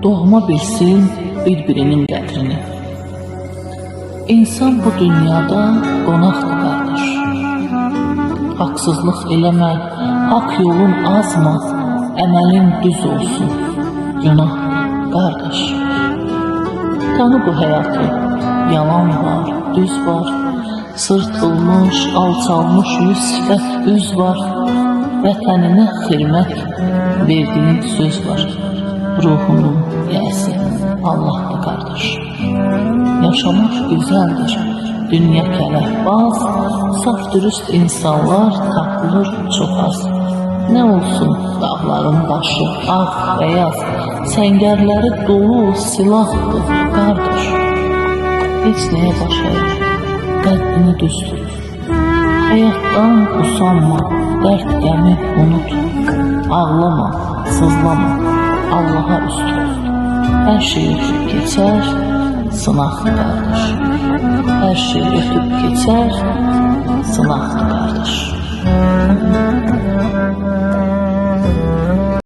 doğma bilsin bir-birinin qədrini. İnsan bu dünyada qonaqdır qardaş. Haqsızlıq eləmə, haqq yolun azma, əməlin düz olsun, günah qardaş. Tanı bu həyatı, yalan var, düz var, sırtılmış, alçalmış yüz sifət üz var, vətəninə xidmət verdiyin söz var, ruhunun yəsi Allah'dır qardaş. Yaşamak güzeldir, dünya kələkbaz, saf dürüst insanlar tapılır çox az. Nə olsun dağların başı, ağ, beyaz, səngərləri dolu silahdır qardaş. Heç nəyə baş əyir, qəlbini düz tut. Həyatdan usanma, dərd qəmi unut. Ağlama, sızlama, Allaha üst tut. Hər şey ötüb keçər, sınaqdır qardaş. Hər şey ötüb keçər, sınaqdır qardaş.